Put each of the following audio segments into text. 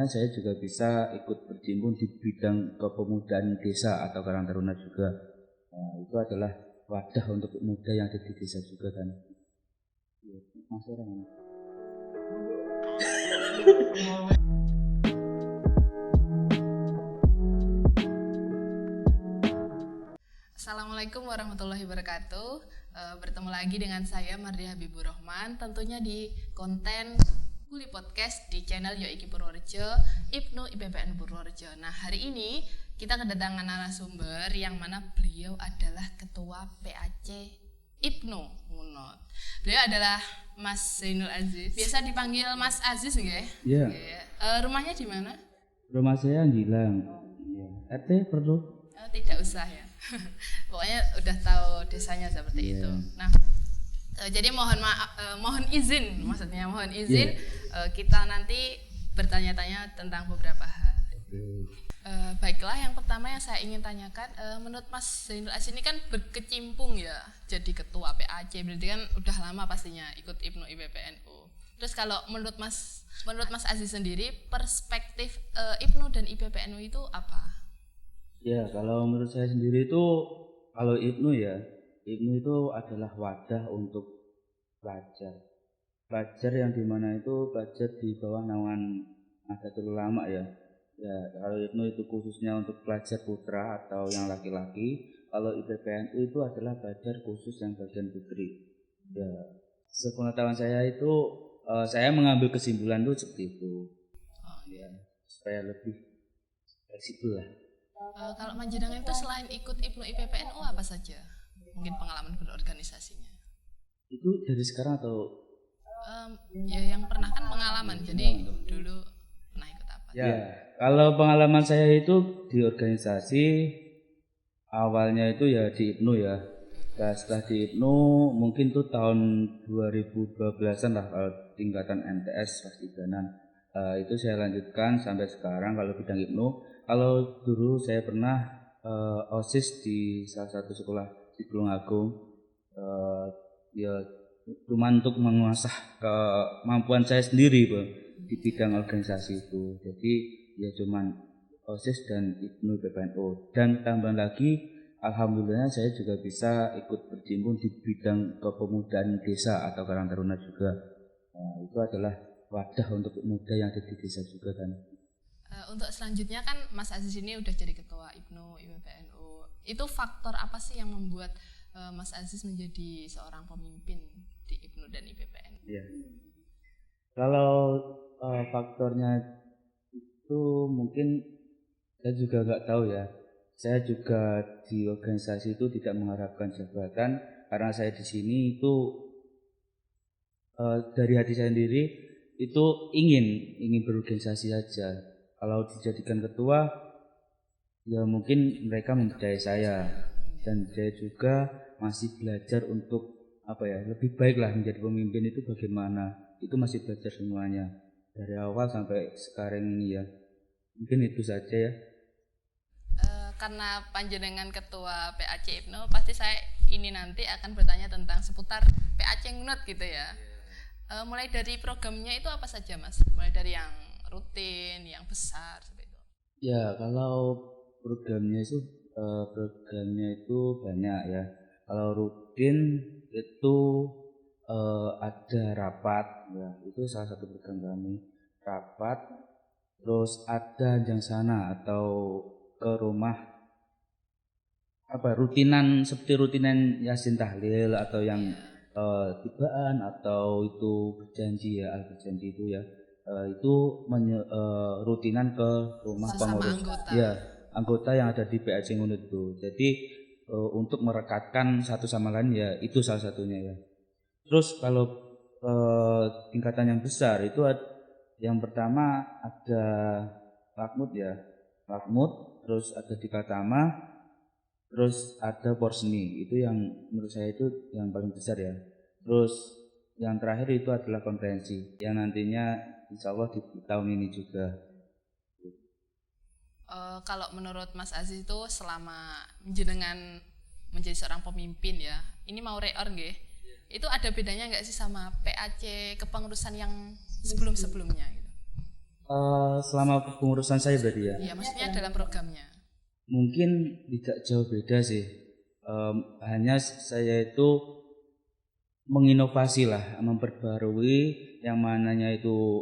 alhamdulillahnya saya juga bisa ikut berkecimpung di bidang kepemudaan desa atau Karang Taruna juga. Nah, itu adalah wadah untuk pemuda yang ada di desa juga kan. Mas orang. Assalamualaikum warahmatullahi wabarakatuh. Bertemu lagi dengan saya Mardia Habibur Rahman, tentunya di konten Kuli Podcast di channel Yoiki Purworejo, Ibnu IPPN Purworejo. Nah, hari ini kita kedatangan narasumber yang mana beliau adalah Ketua PAC Ibnu Munot. Beliau adalah Mas Zainul Aziz. Biasa dipanggil Mas Aziz nggih? Iya. Rumahnya di mana? Rumah saya Gilang. RT perlu? Tidak usah ya. Pokoknya udah tahu desanya seperti itu. Nah, jadi mohon izin kita nanti bertanya-tanya tentang beberapa hal. Baiklah, yang pertama yang saya ingin tanyakan, menurut Mas Zainul Aziz ini kan berkecimpung ya jadi ketua PAC, berarti kan udah lama pastinya ikut Ibnu IPPNU. Terus kalau menurut Mas Aziz sendiri, perspektif Ibnu dan IPPNU itu apa? Ya, kalau menurut saya sendiri itu, kalau Ibnu itu adalah wadah untuk pelajar yang dimana itu pelajar di bawah naungan Nahdlatul Ulama ya. Ya, kalau Ibnu itu khususnya untuk pelajar putra atau yang laki-laki, kalau IPPNU itu adalah pelajar khusus yang bagian putri. Ya, sepengetahuan saya itu, saya mengambil kesimpulan itu seperti itu. Ya, supaya lebih fleksibel lah. Kalau Manjenengan itu selain ikut Ibnu IPPNU apa saja? Mungkin pengalaman berorganisasinya. Itu dari sekarang atau? Ya yang pernah kan pengalaman, jadi dulu pernah ikut apa? Ya, kalau pengalaman saya itu di organisasi awalnya itu ya di Ibnu ya. Nah, setelah di Ibnu mungkin tuh tahun 2012-an lah kalau tingkatan MTS Pastiganan. Itu saya lanjutkan sampai sekarang kalau bidang Ibnu. Kalau dulu saya pernah OSIS di salah satu sekolah di Tulungagung, ya cuma untuk mengasah kemampuan saya sendiri Bang, di bidang organisasi itu. Jadi ya cuman OSIS dan Ibnu IPPNU, dan tambah lagi alhamdulillah saya juga bisa ikut berkecimpung di bidang kepemudaan desa atau Karang Taruna juga. Nah, itu adalah wadah untuk pemuda yang ada di desa juga kan. Untuk selanjutnya kan Mas Aziz ini udah jadi ketua Ibnu IPPNU. Itu faktor apa sih yang membuat Mas Aziz menjadi seorang pemimpin di Ibnu dan IPPNU? Ya. Kalau faktornya itu mungkin saya juga nggak tahu ya. Saya juga di organisasi itu tidak mengharapkan jabatan, karena saya di sini itu dari hati saya sendiri itu ingin berorganisasi saja. Kalau dijadikan ketua, ya mungkin mereka mempercayai saya, dan saya juga masih belajar untuk lebih baik lah menjadi pemimpin itu bagaimana. Itu masih belajar semuanya dari awal sampai sekarang ini ya. Mungkin itu saja ya. Karena panjenengan ketua PAC Ibnu, pasti saya ini nanti akan bertanya tentang seputar PAC Ngunut gitu ya. Mulai dari programnya itu apa saja Mas? Mulai dari yang rutin, yang besar seperti itu. Ya, kalau programnya itu banyak ya. Kalau rutin itu ada rapat ya, itu salah satu program kami. Rapat, terus ada jangsana atau ke rumah rutinan Yasin Tahlil atau yang tibaan atau itu berjanji itu ya. Itu rutinan ke rumah pengurus anggota yang ada di PAC Ngunut itu. Jadi untuk merekatkan satu sama lain ya, itu salah satunya ya. Terus kalau tingkatan yang besar itu yang pertama ada Makmud, terus ada Dikatama, terus ada Porseni. Itu yang menurut saya itu yang paling besar ya. Terus yang terakhir itu adalah konferensi yang nantinya insya Allah di tahun ini juga. Kalau menurut Mas Aziz itu selama jenengan menjadi seorang pemimpin ya, ini mau reor nggih? Itu ada bedanya nggak sih sama PAC kepengurusan yang sebelum-sebelumnya gitu? Selama pengurusan saya berarti ya. Iya, maksudnya dalam programnya. Mungkin tidak jauh beda sih. Hanya saya itu menginovasi lah, memperbarui yang mananya itu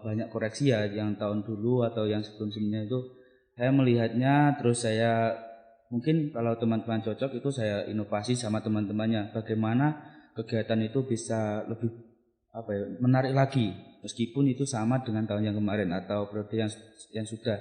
banyak koreksi ya, yang tahun dulu atau yang sebelum-sebelumnya itu saya melihatnya, terus saya mungkin kalau teman-teman cocok itu saya inovasi sama teman-temannya bagaimana kegiatan itu bisa lebih menarik lagi meskipun itu sama dengan tahun yang kemarin atau periode yang sudah.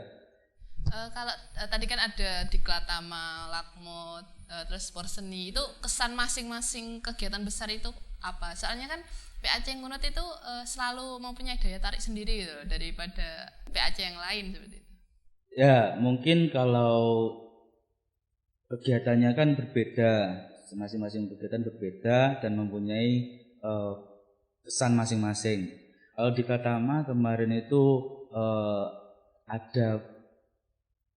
Kalau tadi kan ada Diklat Tama, Lakmut, terus Porseni, itu kesan masing-masing kegiatan besar itu apa? Soalnya kan PAC Ngunut itu selalu mempunyai daya tarik sendiri gitu daripada PAC yang lain seperti itu. Ya, mungkin kalau kegiatannya kan berbeda, masing-masing kegiatan berbeda dan mempunyai kesan masing-masing. Kalau di Katama kemarin itu ada,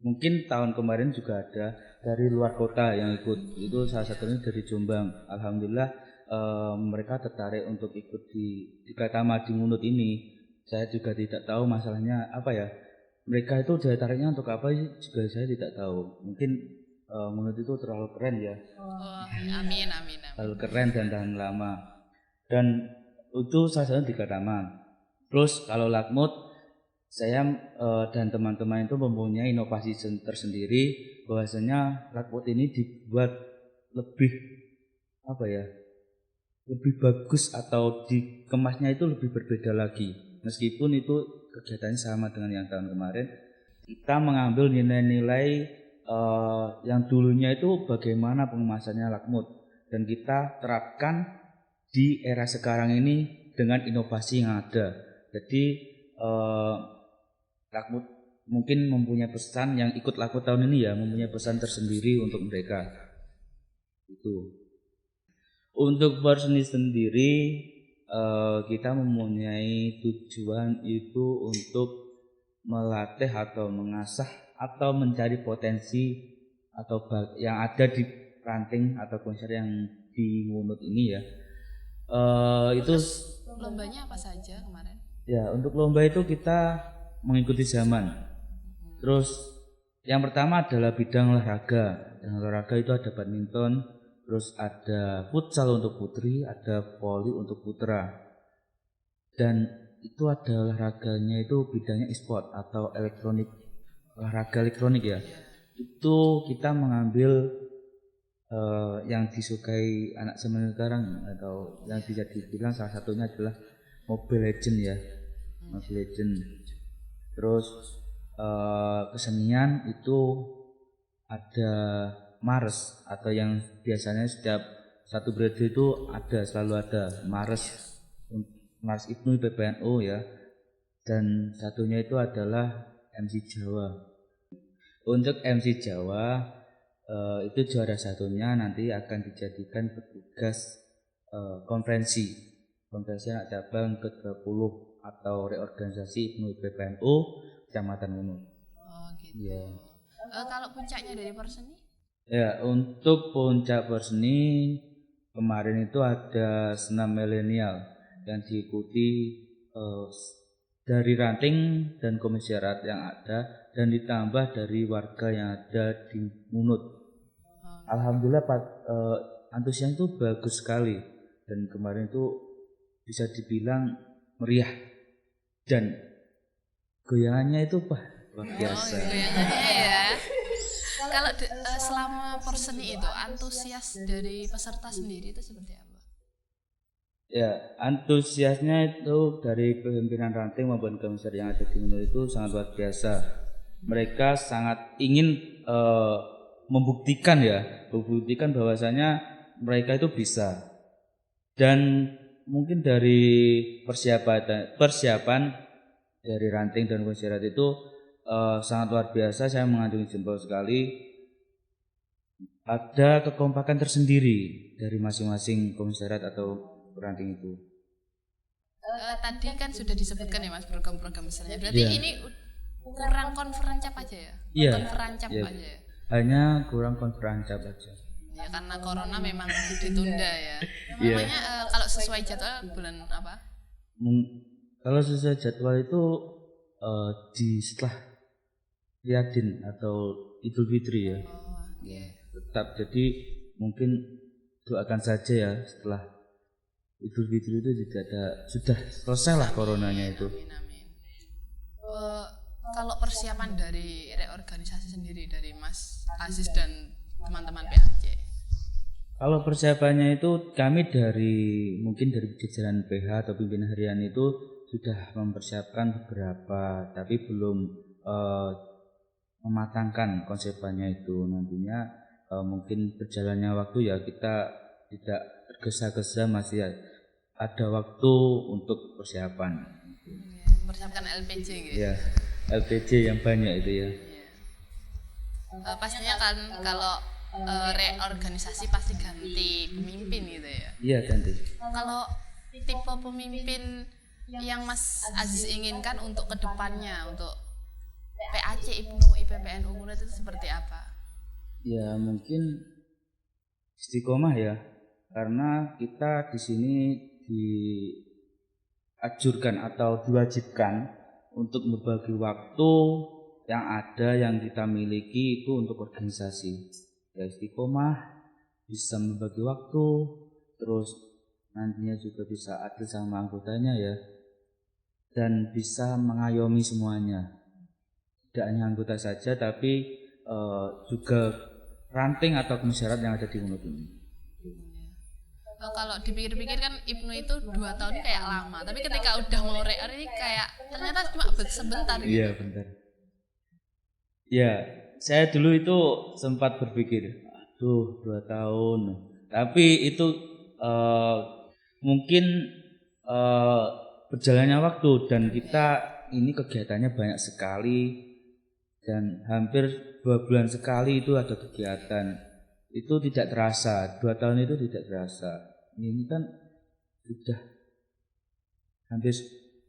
mungkin tahun kemarin juga ada dari luar kota yang ikut, itu salah satunya dari Jombang. Alhamdulillah mereka tertarik untuk ikut di Katama di Ngunut ini. Saya juga tidak tahu masalahnya apa ya. Mereka itu daya tariknya untuk apa juga saya tidak tahu. Mungkin Ngunut itu terlalu keren ya. Oh, amin. Terlalu keren dan tahan lama. Dan itu salah satunya di Katama. Terus kalau Lakmut, saya dan teman-teman itu mempunyai inovasi tersendiri bahwasanya Lakmut ini dibuat lebih lebih bagus atau dikemasnya itu lebih berbeda lagi. Meskipun itu kegiatannya sama dengan yang tahun kemarin, kita mengambil nilai-nilai yang dulunya itu bagaimana pengemasannya Lakmut dan kita terapkan di era sekarang ini dengan inovasi yang ada. Jadi Lakmut mungkin mempunyai pesan yang ikut Lakmut tahun ini ya, mempunyai pesan tersendiri untuk mereka. Itu. Untuk Porseni sendiri kita mempunyai tujuan itu untuk melatih atau mengasah atau mencari potensi atau yang ada di ranting atau konser yang di Ngunut ini ya. Itu lombanya apa saja kemarin? Ya, untuk lomba itu kita mengikuti zaman. Terus yang pertama adalah bidang olahraga. Yang olahraga itu ada badminton, terus ada futsal untuk putri, ada voli untuk putra. Dan itu ada olahraganya itu bidangnya e-sport atau elektronik, olahraga elektronik ya. Itu kita mengambil yang disukai anak zaman sekarang atau yang bisa dibilang salah satunya adalah Mobile Legend ya, Mobile Legend. Terus kesenian itu ada Mars atau yang biasanya setiap satu periode itu selalu ada Mars Ibnu PBNU ya, dan satunya itu adalah MC Jawa. Untuk MC Jawa itu juara satunya nanti akan dijadikan petugas konferensi anak cabang ke-20 atau reorganisasi Ibnu PBNU Kecamatan Ngunut. Oh gitu. Ya. Kalau puncaknya dari Porseni? Ya, untuk puncak Porseni kemarin itu ada senam milenial yang diikuti dari ranting dan komisariat yang ada dan ditambah dari warga yang ada di Ngunut. Alhamdulillah antusiasnya itu bagus sekali dan kemarin itu bisa dibilang meriah dan goyangannya itu luar biasa. Goyangannya ya. Kalau selama Porseni itu antusias dari peserta sendiri itu seperti apa? Ya, antusiasnya itu dari pimpinan ranting maupun komisar yang ada di Ngunut itu sangat luar biasa. Mereka sangat ingin membuktikan bahwasanya mereka itu bisa. Dan mungkin dari persiapan dari ranting dan komisariat itu sangat luar biasa. Saya mengacungi jempol sekali. Ada kekompakan tersendiri dari masing-masing komisariat atau ranting itu. Tadi kan sudah disebutkan ya Mas program-program besarnya. Berarti ini kurang konferancap aja ya? Iya. Konferancap aja ya? Hanya kurang konferancap aja. Ya karena corona memang ditunda ya. Namanya kalau sesuai jadwal bulan apa? Kalau sesuai jadwal itu di setelah Riyadin atau Idul Fitri ya. Tetap, jadi mungkin doakan saja ya setelah Idul Fitri itu sudah selesai lah coronanya itu. Amin. Kalau persiapan dari reorganisasi sendiri dari Mas Aziz dan teman-teman PAC? Kalau persiapannya itu kami mungkin dari jajaran PH atau pimpinan harian itu sudah mempersiapkan beberapa, tapi belum mematangkan konsepannya itu. Nantinya mungkin berjalannya waktu ya kita tidak tergesa-gesa, masih ada waktu untuk persiapan. Mempersiapkan LPG gitu. Ya, LPG yang banyak itu ya. Pastinya kan kalau reorganisasi pasti ganti pemimpin gitu ya. Iya, ganti. Kalau tipe pemimpin yang Mas Aziz inginkan untuk kedepannya, untuk PAC, IPNU, IPPNU itu seperti apa? Ya mungkin istiqomah ya, karena kita di sini diajurkan atau diwajibkan untuk berbagi waktu yang ada yang kita miliki itu untuk organisasi. Ya istiqomah, bisa membagi waktu, terus nantinya juga bisa adil sama anggotanya ya, dan bisa mengayomi semuanya. Tidak hanya anggota saja, tapi juga ranting atau masyarakat yang ada di Unut ini. Kalau dipikir-pikir kan IPNU itu 2 tahun kayak lama, tapi ketika udah mau reor ini kayak ternyata cuma sebentar gitu. Iya benar. Ya, saya dulu itu sempat berpikir, aduh 2 tahun. Tapi itu mungkin berjalannya waktu dan kita ini kegiatannya banyak sekali dan hampir 2 bulan sekali itu ada kegiatan. Itu tidak terasa, 2 tahun itu tidak terasa. Ini kan sudah hampir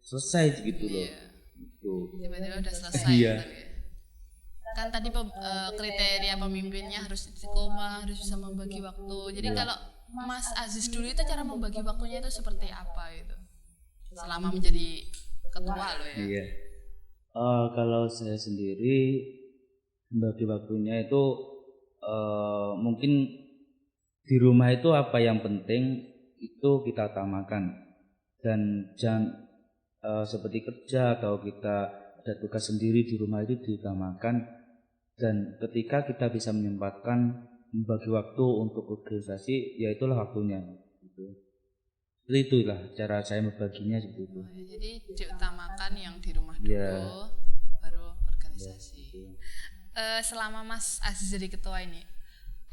selesai gitu loh. Tiba-tiba udah selesai. Iya. Kan tadi kriteria pemimpinnya harus istiqomah, harus bisa membagi waktu. Jadi kalau Mas Aziz dulu itu cara membagi waktunya itu seperti apa itu? Selama menjadi ketua loh ya. Iya. Kalau saya sendiri membagi waktunya itu mungkin di rumah itu apa yang penting itu kita utamakan, dan jangan seperti kerja atau kita ada tugas sendiri di rumah itu diutamakan, dan ketika kita bisa menyempatkan membagi waktu untuk organisasi ya itulah waktunya gitu. Itulah cara saya membaginya seperti itu. Jadi diutamakan yang di rumah dulu, baru organisasi. Selama Mas Aziz jadi ketua ini,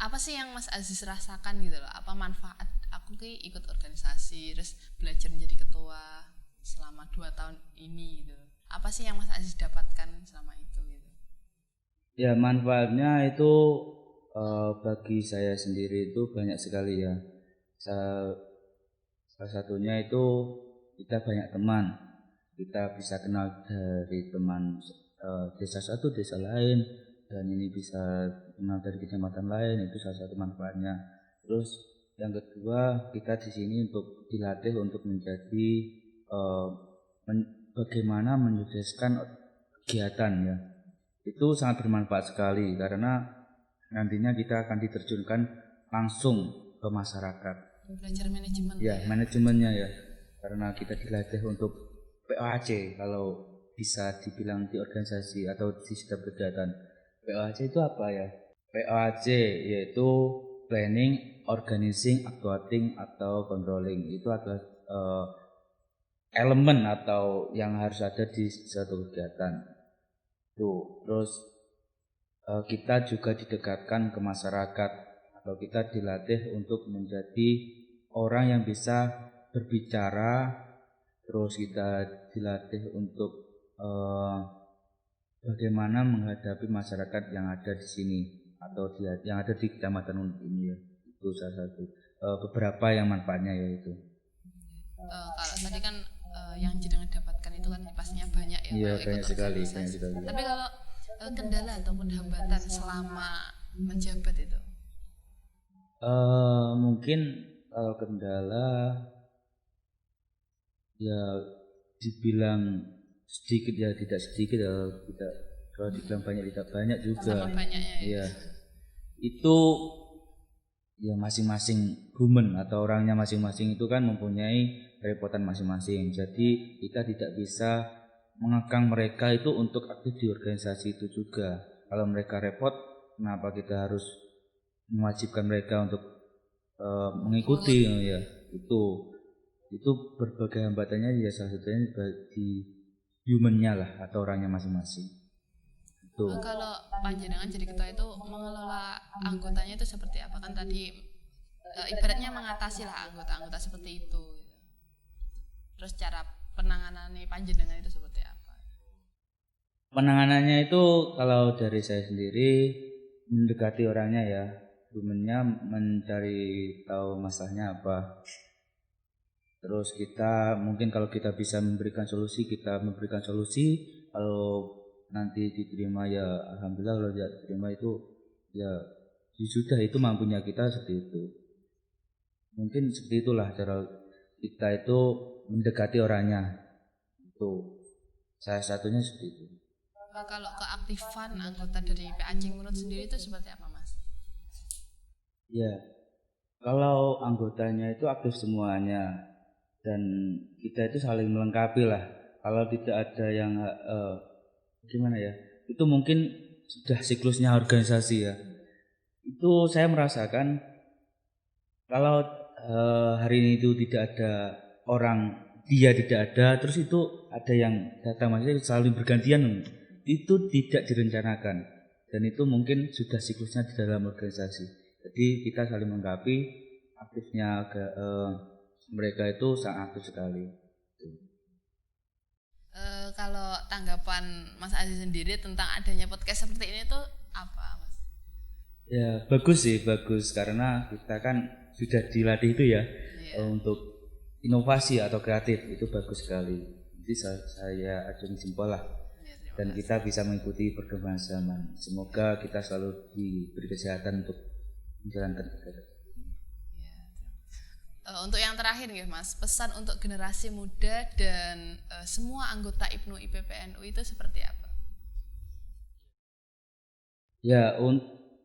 apa sih yang Mas Aziz rasakan gitu loh? Apa manfaat aku ikut organisasi, terus belajar menjadi ketua selama 2 tahun ini gitu? Apa sih yang Mas Aziz dapatkan selama itu gitu? Ya manfaatnya itu bagi saya sendiri itu banyak sekali ya. Salah satunya itu kita banyak teman, kita bisa kenal dari teman desa satu desa lain, dan ini bisa kenal dari kecamatan lain, itu salah satu manfaatnya. Terus yang kedua, kita di sini untuk dilatih untuk menjadi bagaimana menyukseskan kegiatan ya. Itu sangat bermanfaat sekali karena nantinya kita akan diterjunkan langsung ke masyarakat. Belajar manajemen ya, manajemennya ya, karena kita dilatih untuk PAC. Kalau bisa dibilang di organisasi atau di setiap kegiatan, PAC itu apa ya? PAC yaitu planning, organizing, actuating atau controlling. Itu adalah elemen atau yang harus ada di suatu kegiatan. Terus kita juga didekatkan ke masyarakat, atau kita dilatih untuk menjadi orang yang bisa berbicara. Terus kita dilatih untuk bagaimana menghadapi masyarakat yang ada di sini atau yang ada di kecamatan Unut ini ya. Itu salah satu beberapa yang manfaatnya yaitu. Kalau tadi kan yang jenengan dapatkan itu kan pastinya banyak ya. Iya, banyak sekali. Tapi kalau kendala ataupun hambatan selama menjabat itu? Mungkin kalau kendala ya dibilang sedikit ya tidak sedikit ya, tidak, kalau dibilang banyak tidak banyak juga. Sama banyaknya ya. Iya. Itu ya masing-masing human atau orangnya masing-masing itu kan mempunyai kerepotan masing-masing. Jadi kita tidak bisa mengekang mereka itu untuk aktif di organisasi itu juga. Kalau mereka repot, kenapa kita harus mewajibkan mereka untuk mengikuti ya? Itu berbagai hambatannya ya, salah satunya di humannya lah atau orangnya masing-masing. Itu. Kalau panjenengan jadi ketua itu mengelola anggotanya itu seperti apa? Kan tadi ibaratnya mengatasi lah anggota-anggota seperti itu. Terus cara penanganannya panjenengan itu seperti apa? Penanganannya itu kalau dari saya sendiri mendekati orangnya ya, humannya, mencari tahu masalahnya apa. Terus kita mungkin kalau kita bisa memberikan solusi, kita memberikan solusi. Kalau nanti diterima ya alhamdulillah, kalau tidak diterima itu ya sudah, itu mampunya kita seperti itu. Mungkin seperti itulah cara kita itu mendekati orangnya. Itu salah satunya seperti itu. Kalau keaktifan anggota dari PA Cingmunut sendiri itu seperti apa, Mas? Ya, kalau anggotanya itu aktif semuanya dan kita itu saling melengkapi lah. Kalau tidak ada yang gimana ya, itu mungkin sudah siklusnya organisasi ya. Itu saya merasakan kalau hari ini itu tidak ada orang, dia tidak ada, terus itu ada yang datang, maksudnya saling bergantian, itu tidak direncanakan, dan itu mungkin sudah siklusnya di dalam organisasi. Jadi kita saling melengkapi, aktifnya mereka itu sangat aktif sekali. Kalau tanggapan Mas Aziz sendiri tentang adanya podcast seperti ini tuh apa, Mas? Ya bagus sih, bagus, karena kita kan sudah dilatih itu ya, untuk inovasi atau kreatif, itu bagus sekali. Jadi saya acungi jempol lah, dan kita bisa mengikuti perkembangan zaman. Semoga kita selalu diberi kesehatan untuk menjalankan kegiatan. Untuk yang terakhir nih Mas, pesan untuk generasi muda dan semua anggota IPNU IPPNU itu seperti apa? Ya,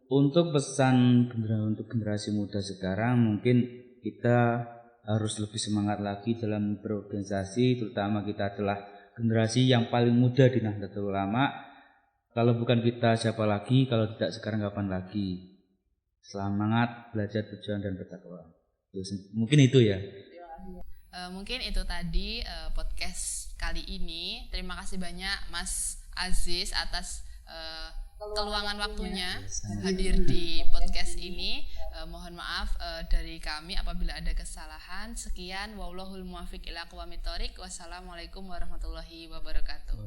untuk pesan untuk generasi muda sekarang, mungkin kita harus lebih semangat lagi dalam berorganisasi, terutama kita adalah generasi yang paling muda di Nahdlatul Ulama. Kalau bukan kita siapa lagi, kalau tidak sekarang kapan lagi? Semangat, belajar, berjuang, dan bertakwa. Mungkin itu ya. Mungkin itu tadi podcast kali ini. Terima kasih banyak Mas Aziz atas keluangan waktunya hadir di podcast ini. Mohon maaf dari kami apabila ada kesalahan. Sekian, wallahul muwaffiq ila aqwamit thoriq. Wassalamualaikum warahmatullahi wabarakatuh.